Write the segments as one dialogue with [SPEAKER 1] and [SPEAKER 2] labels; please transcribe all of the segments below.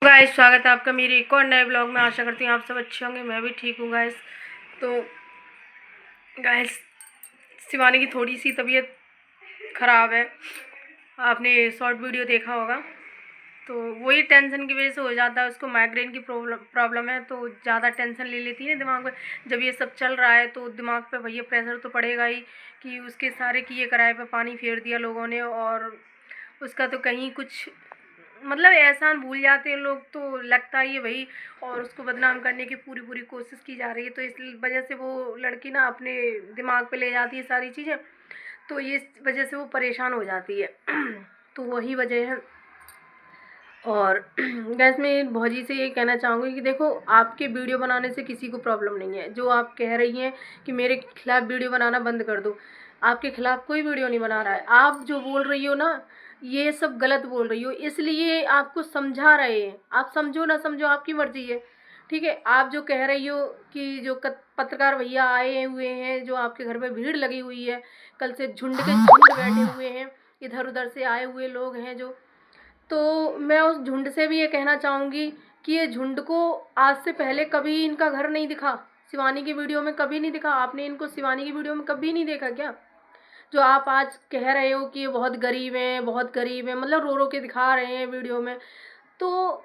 [SPEAKER 1] Guys, स्वागत है आपका मेरे एक और नए ब्लॉग में। आशा करती हूँ आप सब अच्छे होंगे। मैं भी ठीक हूँ गाइस। तो गाइस, शिवानी की थोड़ी सी तबीयत ख़राब है। आपने शॉर्ट वीडियो देखा होगा। तो वही टेंशन की वजह से हो जाता है। उसको माइग्रेन की प्रॉब्लम है, तो ज़्यादा टेंशन ले लेती है दिमाग में। जब ये सब चल रहा है तो दिमाग पे भैया प्रेशर तो पड़ेगा ही कि उसके सारे किए कराए पे पानी फेर दिया लोगों ने, और उसका तो कहीं कुछ मतलब एहसान भूल जाते हैं लोग, तो लगता ही है वही। और उसको बदनाम करने की पूरी पूरी कोशिश की जा रही है। तो इस वजह से वो लड़की ना अपने दिमाग पे ले जाती है सारी चीज़ें, तो इस वजह से वो परेशान हो जाती है। तो वही वजह है। और गैस मैं भौजी से ये कहना चाहूँगी कि देखो, आपके वीडियो बनाने से किसी को प्रॉब्लम नहीं है। जो आप कह रही हैं कि मेरे खिलाफ़ वीडियो बनाना बंद कर दो, आपके खिलाफ़ कोई वीडियो नहीं बना रहा है। आप जो बोल रही हो ना, ये सब गलत बोल रही हो, इसलिए आपको समझा रहे हैं। आप समझो ना समझो, आपकी मर्ज़ी है, ठीक है। आप जो कह रही हो कि जो पत्रकार भैया आए हुए हैं, जो आपके घर पे भीड़ लगी हुई है, कल से झुंड के झुंड बैठे हुए हैं, इधर उधर से आए हुए लोग हैं जो, तो मैं उस झुंड से भी ये कहना चाहूँगी कि ये झुंड को आज से पहले कभी इनका घर नहीं दिखा। शिवानी की वीडियो में कभी नहीं दिखा। आपने इनको शिवानी की वीडियो में कभी नहीं देखा क्या? जो आप आज कह रहे हो कि ये बहुत गरीब हैं, बहुत गरीब हैं, मतलब रो रो के दिखा रहे हैं वीडियो में, तो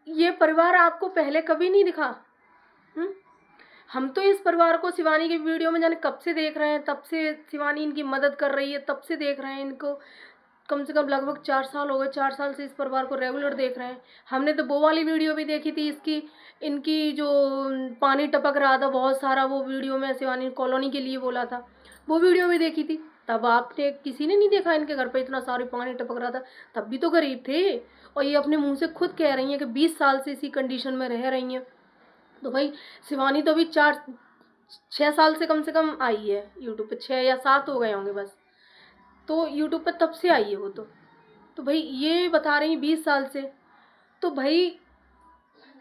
[SPEAKER 1] ये परिवार आपको पहले कभी नहीं दिखा। हम तो इस परिवार को शिवानी की वीडियो में जाने कब से देख रहे हैं, तब से शिवानी इनकी मदद कर रही है, तब से देख रहे हैं इनको। कम से कम लगभग 4 साल हो गए। 4 साल से इस परिवार को रेगुलर देख रहे हैं। हमने तो वो वाली वीडियो भी देखी थी इसकी, इनकी जो पानी टपक रहा था बहुत सारा, वो वीडियो में शिवानी कॉलोनी के लिए बोला था, वो वीडियो भी देखी थी। तब आपने किसी ने नहीं देखा इनके घर पे इतना सारी पानी टपक रहा था? तब भी तो गरीब थे। और ये अपने मुंह से खुद कह रही हैं कि 20 साल से इसी कंडीशन में रह रही हैं। तो भाई, शिवानी तो अभी 4-6 साल से कम आई है यूट्यूब पे। 6 या 7 हो गए होंगे बस। तो यूट्यूब पे तब से आई है वो तो भाई ये बता रही 20 साल से। तो भाई,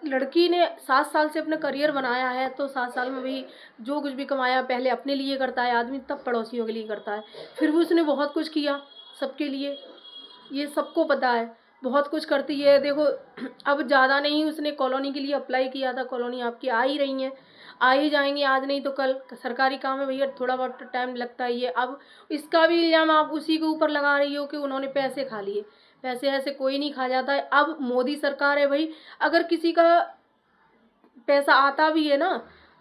[SPEAKER 1] लड़की ने 7 साल से अपना करियर बनाया है, तो 7 साल में भी जो कुछ भी कमाया पहले अपने लिए करता है आदमी, तब पड़ोसियों के लिए करता है। फिर भी उसने बहुत कुछ किया सबके लिए, ये सबको पता है। बहुत कुछ करती है। देखो, अब ज़्यादा नहीं, उसने कॉलोनी के लिए अप्लाई किया था। कॉलोनी आपकी आ ही रही हैं, आ ही जाएंगी, आज नहीं तो कल। सरकारी काम है भैया, थोड़ा बहुत टाइम लगता ही है। अब इसका भी इल्ज़ाम आप उसी के ऊपर लगा रही हो कि उन्होंने पैसे खा लिए। पैसे ऐसे कोई नहीं खा जाता है। अब मोदी सरकार है भाई, अगर किसी का पैसा आता भी है ना,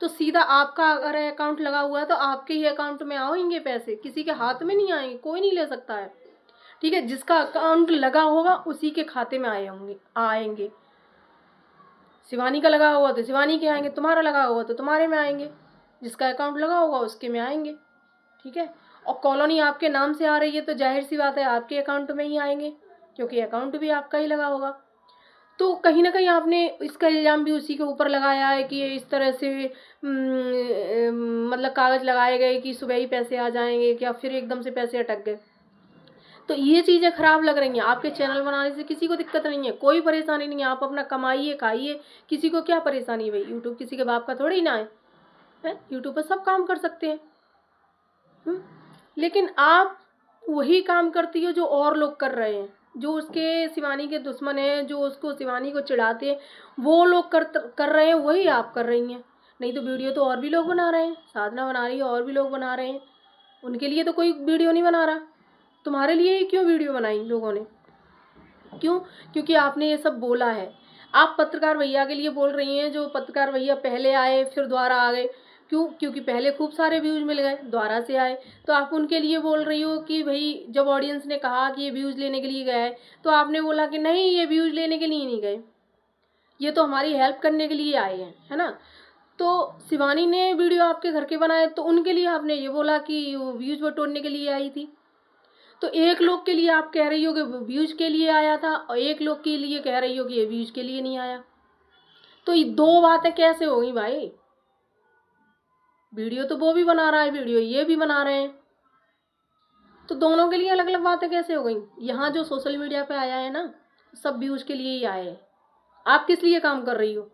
[SPEAKER 1] तो सीधा आपका अगर अकाउंट लगा हुआ है तो आपके ही अकाउंट में आएंगे पैसे, किसी के हाथ में नहीं आएंगे। कोई नहीं ले सकता है, ठीक है। जिसका अकाउंट लगा होगा उसी के खाते में आएंगे। शिवानी का लगा होगा तो शिवानी के आएंगे, तुम्हारा लगा होगा तो तुम्हारे में आएंगे, जिसका अकाउंट लगा होगा उसके में आएंगे, ठीक है। और कॉलोनी आपके नाम से आ रही है तो जाहिर सी बात है आपके अकाउंट में ही आएंगे, क्योंकि अकाउंट भी आपका ही लगा होगा। तो कहीं ना कहीं आपने इसका इल्ज़ाम भी उसी के ऊपर लगाया है कि ये इस तरह से मतलब कागज़ लगाए गए कि सुबह ही पैसे आ जाएंगे, क्या फिर एकदम से पैसे अटक गए। तो ये चीज़ें ख़राब लग रही हैं। आपके चैनल बनाने से किसी को दिक्कत नहीं है, कोई परेशानी नहीं है। आप अपना कमाइए खाइए, किसी को क्या परेशानी है भाई। यूट्यूब किसी के बाप का थोड़ी ना है। यूट्यूब पर सब काम कर सकते हैं। लेकिन आप वही काम करती हो जो और लोग कर रहे हैं, जो उसके शिवानी के दुश्मन हैं, जो उसको शिवानी को चिढ़ाते हैं, वो लोग कर रहे हैं, वही आप कर रही हैं। नहीं तो वीडियो तो और भी लोग बना रहे हैं, साधना बना रही है, और भी लोग बना रहे हैं। उनके लिए तो कोई वीडियो नहीं बना रहा। तुम्हारे लिए ही क्यों वीडियो बनाई लोगों ने? क्यों? क्योंकि आपने ये सब बोला है। आप पत्रकार भैया के लिए बोल रही हैं, जो पत्रकार भैया पहले आए फिर दोबारा आ गए। क्यों? क्योंकि पहले खूब सारे व्यूज़ मिल गए, दोबारा से आए। तो आप उनके लिए बोल रही हो कि भाई, जब ऑडियंस ने कहा कि ये व्यूज़ लेने के लिए गए है, तो आपने बोला कि नहीं, ये व्यूज़ लेने के लिए नहीं गए, ये तो हमारी हेल्प करने के लिए आए हैं, है ना। तो शिवानी ने वीडियो आपके घर के बनाए, तो उनके लिए आपने ये बोला कि वो व्यूज़ बटोरने के लिए आई थी। तो एक लोग के लिए आप कह रही हो कि व्यूज के लिए आया था, और एक लोग के लिए कह रही हो कि ये व्यूज के लिए नहीं आया। तो ये दो बातें कैसे होगी भाई? वीडियो तो वो भी बना रहा है, वीडियो ये भी बना रहे हैं, तो दोनों के लिए अलग अलग बातें कैसे हो गई? यहाँ जो सोशल मीडिया पे आया है ना, सब व्यूज के लिए ही आए हैं। आप किस लिए काम कर रही हो?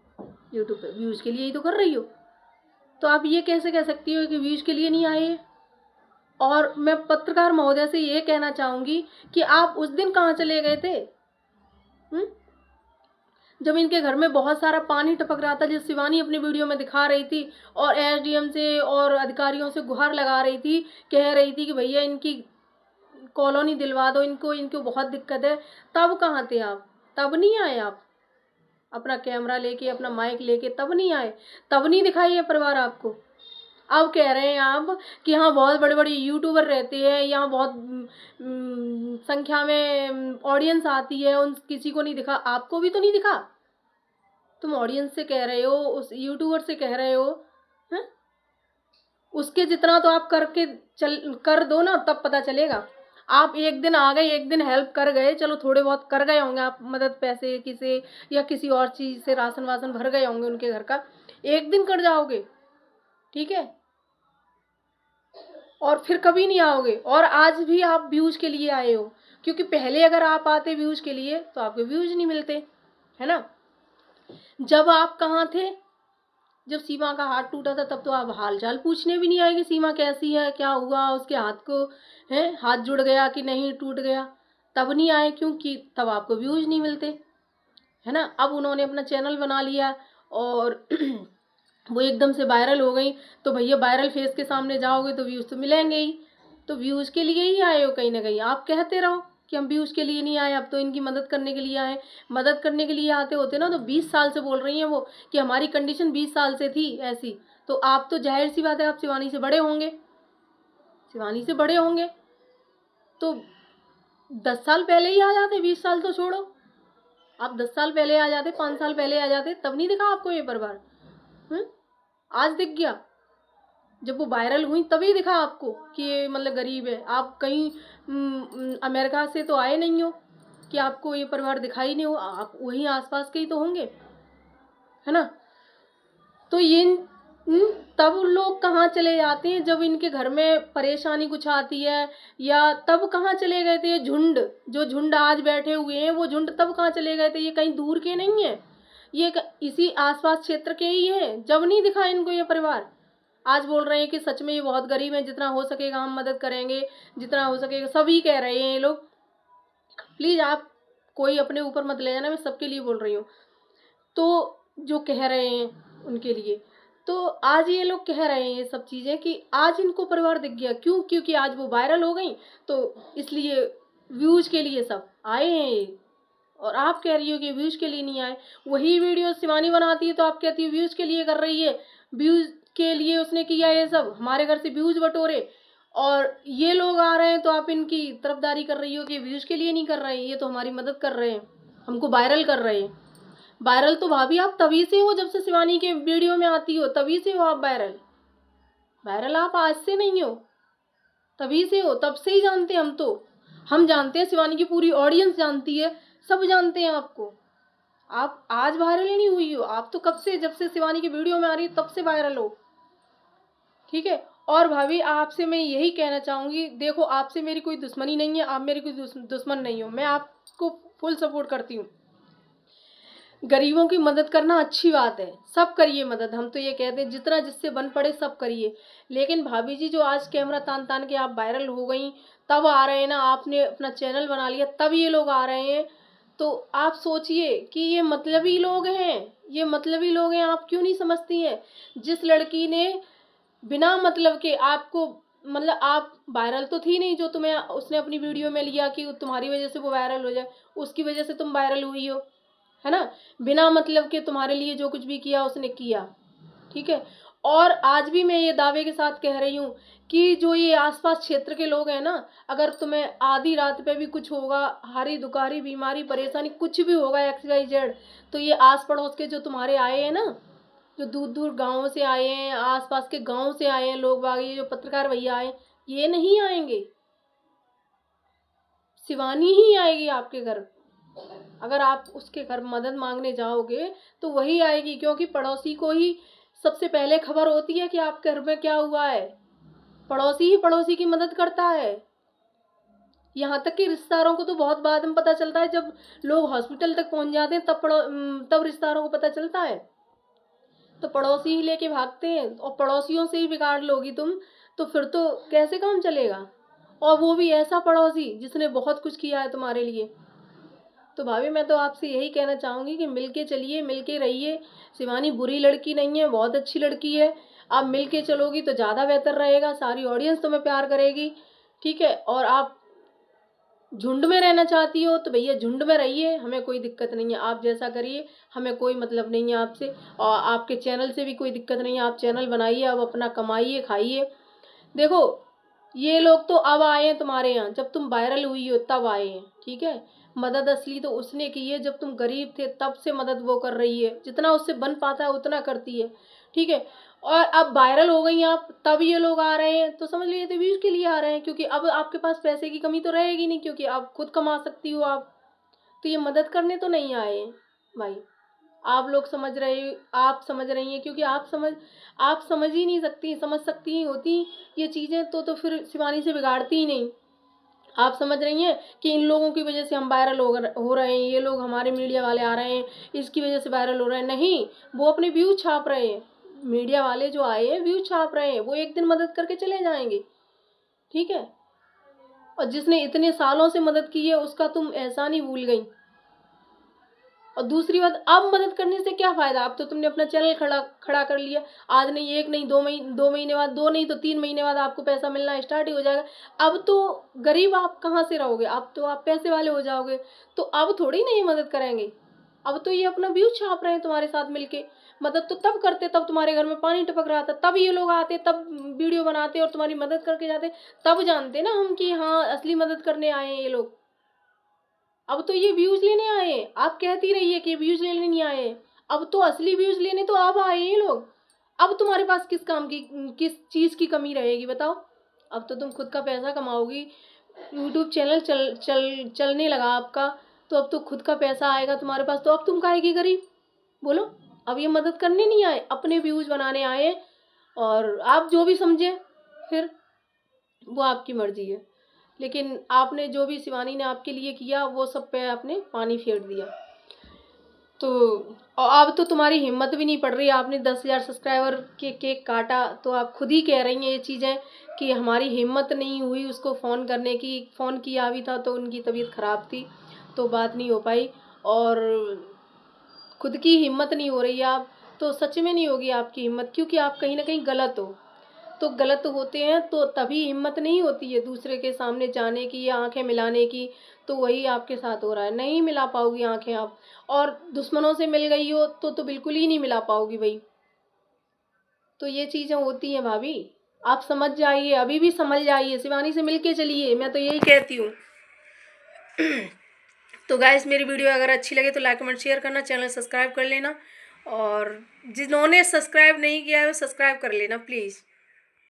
[SPEAKER 1] यूट्यूब पे व्यूज के लिए ही तो कर रही हो। तो आप ये कैसे कह सकती हो कि व्यूज के लिए नहीं आए हैं? और मैं पत्रकार महोदय से ये कहना चाहूँगी कि आप उस दिन कहाँ चले गए थे? जब इनके घर में बहुत सारा पानी टपक रहा था, जो शिवानी अपनी वीडियो में दिखा रही थी और एसडीएम से और अधिकारियों से गुहार लगा रही थी, कह रही थी कि भैया इनकी कॉलोनी दिलवा दो, इनको बहुत दिक्कत है, तब कहाँ थे आप? तब नहीं आए आप? अपना कैमरा लेके, अपना माइक लेके तब नहीं आए? तब नहीं दिखाई है परिवार आपको? अब कह रहे हैं आप कि हाँ बहुत बड़े बड़े यूट्यूबर रहते हैं, यहाँ बहुत संख्या में ऑडियंस आती है, उन किसी को नहीं दिखा। आपको भी तो नहीं दिखा? तुम ऑडियंस से कह रहे हो, उस यूट्यूबर से कह रहे हो, हैं? उसके जितना तो आप करके कर दो ना, तब पता चलेगा। आप एक दिन आ गए, एक दिन हेल्प कर गए, चलो थोड़े बहुत कर गए होंगे आप मदद, पैसे किसी या किसी और चीज़ से राशन वासन भर गए होंगे उनके घर का, एक दिन कर जाओगे, ठीक है, और फिर कभी नहीं आओगे। और आज भी आप व्यूज के लिए आए हो, क्योंकि पहले अगर आप आते व्यूज के लिए तो आपके व्यूज नहीं मिलते, है ना। जब आप कहाँ थे? जब सीमा का हाथ टूटा था तब तो आप हाल चाल पूछने भी नहीं आए कि सीमा कैसी है, क्या हुआ उसके हाथ को, है हाथ जुड़ गया कि नहीं टूट गया, तब नहीं आए, क्योंकि तब आपको व्यूज नहीं मिलते, है ना। अब उन्होंने अपना चैनल बना लिया और वो एकदम से वायरल हो गई, तो भैया वायरल फेस के सामने जाओगे तो व्यूज तो मिलेंगे ही। तो व्यूज के लिए ही आए हो कहीं ना कहीं। आप कहते रहो कि हम व्यूज के लिए नहीं आए, अब तो इनकी मदद करने के लिए आए। मदद करने के लिए आते होते ना तो 20 साल से बोल रही हैं वो कि हमारी कंडीशन 20 साल से थी ऐसी। तो आप तो जाहिर सी बात है आप शिवानी से बड़े होंगे, शिवानी से बड़े होंगे, तो 10 साल पहले ही आ जाते, 20 साल तो छोड़ो, आप 10 साल पहले आ जाते, 5 साल पहले आ जाते, तब नहीं दिखा आपको ये परिवार? आज दिख गया? जब वो वायरल हुई तभी दिखा आपको कि ये मतलब गरीब है। आप कहीं अमेरिका से तो आए नहीं हो कि आपको ये परिवार दिखाई नहीं हो, आप वहीं आसपास के ही तो होंगे, है ना। तो ये तब लोग कहाँ चले जाते हैं जब इनके घर में परेशानी कुछ आती है, या तब कहाँ चले गए थे ये झुंड, जो झुंड आज बैठे हुए हैं वो झुंड तब कहाँ चले गए थे? ये कहीं दूर के नहीं है, ये इसी आसपास क्षेत्र के ही हैं, जब नहीं दिखा इनको ये परिवार। आज बोल रहे हैं कि सच में ये बहुत गरीब हैं, जितना हो सकेगा हम मदद करेंगे, जितना हो सकेगा, सभी कह रहे हैं ये लोग। प्लीज़ आप कोई अपने ऊपर मत ले जाना, मैं सबके लिए बोल रही हूँ। तो जो कह रहे हैं उनके लिए, तो आज ये लोग कह रहे हैं ये सब चीज़ें कि आज इनको परिवार दिख गया, क्यों? क्योंकि आज वो वायरल हो गई, तो इसलिए व्यूज के लिए सब आए हैं ये। और आप कह रही हो कि व्यूज के लिए नहीं आए। वही वीडियो शिवानी बनाती है तो आप कहती हो व्यूज के लिए कर रही है, व्यूज के लिए उसने किया ये सब, हमारे घर से व्यूज बटोरे। और ये लोग आ रहे हैं तो आप इनकी तरफदारी कर रही हो कि व्यूज के लिए नहीं कर रहे हैं, ये तो हमारी मदद कर रहे हैं, हमको वायरल कर रहे हैं। वायरल तो भाभी आप तभी से हो जब से शिवानी के वीडियो में आती हो, तभी से हो आप वायरल। वायरल आप आज से नहीं हो, तभी से हो, तब से ही जानते हैं हम। तो हम जानते हैं, शिवानी की पूरी ऑडियंस जानती है, सब जानते हैं आपको। आप आज वायरल नहीं हुई हो, आप तो कब से, जब से शिवानी की वीडियो में आ रही है तब से वायरल हो, ठीक है। और भाभी आपसे मैं यही कहना चाहूँगी, देखो आपसे मेरी कोई दुश्मनी नहीं है, आप मेरी कोई दुश्मन नहीं हो, मैं आपको फुल सपोर्ट करती हूँ। गरीबों की मदद करना अच्छी बात है, सब करिए मदद, हम तो ये कहते हैं जितना जिससे बन पड़े सब करिए। लेकिन भाभी जी जो आज कैमरा तान तान के आप वायरल हो गई, तब आ रहे हैं ना, आपने अपना चैनल बना लिया तब ये लोग आ रहे हैं, तो आप सोचिए कि ये मतलबी लोग हैं, ये मतलबी लोग हैं। आप क्यों नहीं समझती हैं? जिस लड़की ने बिना मतलब के आपको, मतलब आप वायरल तो थी नहीं, जो तुम्हें उसने अपनी वीडियो में लिया कि तुम्हारी वजह से वो वायरल हो जाए, उसकी वजह से तुम वायरल हुई हो, है ना। बिना मतलब के तुम्हारे लिए जो कुछ भी किया उसने किया, ठीक है। और आज भी मैं ये दावे के साथ कह रही हूँ कि जो ये आसपास क्षेत्र के लोग हैं ना, अगर तुम्हें आधी रात पे भी कुछ होगा, हारी दुकारी बीमारी परेशानी कुछ भी होगा XYZ, तो ये आस पड़ोस के जो तुम्हारे आए हैं ना, जो दूर दूर गाँव से आए हैं, आसपास के गाँव से आए हैं लोग बाग, ये जो पत्रकार भैया आए, ये नहीं आएंगे, शिवानी ही आएगी आपके घर। अगर आप उसके घर मदद मांगने जाओगे तो वही आएगी, क्योंकि पड़ोसी को ही सबसे पहले खबर होती है कि आपके घर में क्या हुआ है। पड़ोसी ही पड़ोसी की मदद करता है। यहाँ तक कि रिश्तेदारों को तो बहुत बाद में पता चलता है, जब लोग हॉस्पिटल तक पहुंच जाते हैं तब रिश्तेदारों को पता चलता है। तो पड़ोसी ही लेके भागते हैं, और पड़ोसियों से ही बिगाड़ लोगी तुम, तो फिर तो कैसे काम चलेगा। और वो भी ऐसा पड़ोसी जिसने बहुत कुछ किया है तुम्हारे लिए। तो भाभी मैं तो आपसे यही कहना चाहूँगी कि मिल के चलिए, मिल के रहिए। शिवानी बुरी लड़की नहीं है, बहुत अच्छी लड़की है। आप मिल के चलोगी तो ज़्यादा बेहतर रहेगा, सारी ऑडियंस तुम्हें प्यार करेगी, ठीक है। और आप झुंड में रहना चाहती हो तो भैया झुंड में रहिए, हमें कोई दिक्कत नहीं है, आप जैसा करिए, हमें कोई मतलब नहीं है आपसे। और आपके चैनल से भी कोई दिक्कत नहीं है, आप चैनल बनाइए, अब अपना कमाइए खाइए। देखो ये लोग तो अब आए हैं तुम्हारे यहाँ, जब तुम वायरल हुई हो तब आए हैं, ठीक है। मदद असली तो उसने की है, जब तुम गरीब थे तब से मदद वो कर रही है, जितना उससे बन पाता है उतना करती है, ठीक है। और अब वायरल हो गई आप तब ये लोग आ रहे हैं, तो समझ लीजिए तो व्यूज के लिए आ रहे हैं, क्योंकि अब आपके पास पैसे की कमी तो रहेगी नहीं, क्योंकि आप खुद कमा सकती हो आप। तो ये मदद करने तो नहीं आए हैं भाई। आप लोग समझ रहे, आप समझ रही हैं, क्योंकि आप समझ ही नहीं सकती, समझ सकती ही होती ये चीज़ें तो फिर शिवानी से बिगाड़ती ही नहीं। आप समझ रही हैं कि इन लोगों की वजह से हम वायरल हो रहे हैं, ये लोग हमारे मीडिया वाले आ रहे हैं, इसकी वजह से वायरल हो रहे हैं। नहीं, वो अपने व्यू छाप रहे हैं, मीडिया वाले जो आए हैं व्यू छाप रहे हैं, वो एक दिन मदद करके चले जाएंगे, ठीक है। और जिसने इतने सालों से मदद की है उसका तुम एहसान ही भूल गई। और दूसरी बात, अब मदद करने से क्या फायदा, अब तो तुमने अपना चैनल खड़ा कर लिया, आज नहीं, एक नहीं, 2 महीने बाद, 2 नहीं तो 3 महीने बाद आपको पैसा मिलना स्टार्ट ही हो जाएगा। अब तो गरीब आप कहाँ से रहोगे, अब तो आप पैसे वाले हो जाओगे, तो अब थोड़ी नहीं मदद करेंगे। अब तो ये अपना व्यू छाप रहे हैं तुम्हारे साथ मिलके। मदद तो तब करते तब तुम्हारे घर में पानी टपक रहा था, तब ये लोग आते, तब वीडियो बनाते और तुम्हारी मदद करके जाते, तब जानते ना हम कि हाँ असली मदद करने आए हैं ये लोग। अब तो ये व्यूज लेने आए हैं, आप कहती रही है कि व्यूज लेने नहीं आए हैं, अब तो असली व्यूज लेने तो अब आए हैं लोग। अब तुम्हारे पास किस काम की, किस चीज़ की कमी रहेगी बताओ। अब तो तुम खुद का पैसा कमाओगी, यूट्यूब चैनल चलने लगा आपका, तो अब तो खुद का पैसा आएगा तुम्हारे पास, तो अब तुम काहे की गरीब बोलो। अब ये मदद करने नहीं आए, अपने व्यूज बनाने आए हैं। और आप जो भी समझे फिर वो आपकी मर्जी है, लेकिन आपने जो भी शिवानी ने आपके लिए किया वो सब पे आपने पानी फेर दिया। तो और अब तो तुम्हारी हिम्मत भी नहीं पड़ रही, आपने 10,000 सब्सक्राइबर के केक काटा, तो आप खुद ही कह रही हैं ये चीज़ें कि हमारी हिम्मत नहीं हुई उसको फ़ोन करने की। फ़ोन किया भी था तो उनकी तबीयत ख़राब थी, तो बात नहीं हो पाई। और खुद की हिम्मत नहीं हो रही आप, तो सच में नहीं होगी आपकी हिम्मत, क्योंकि आप कहीं ना कहीं गलत हो। तो गलत होते हैं तो तभी हिम्मत नहीं होती है दूसरे के सामने जाने की या आंखें मिलाने की। तो वही आपके साथ हो रहा है, नहीं मिला पाओगी आंखें आप। और दुश्मनों से मिल गई हो तो बिल्कुल ही नहीं मिला पाओगी भाई। तो ये चीज़ें होती हैं भाभी, आप समझ जाइए, अभी भी समझ जाइए, शिवानी से मिल के चलिए, मैं तो यही कहती हूँ। तो गाइस मेरी वीडियो अगर अच्छी लगे तो लाइक कमेंट शेयर करना, चैनल सब्सक्राइब कर लेना, और जिन्होंने सब्सक्राइब नहीं किया है वो सब्सक्राइब कर लेना प्लीज़।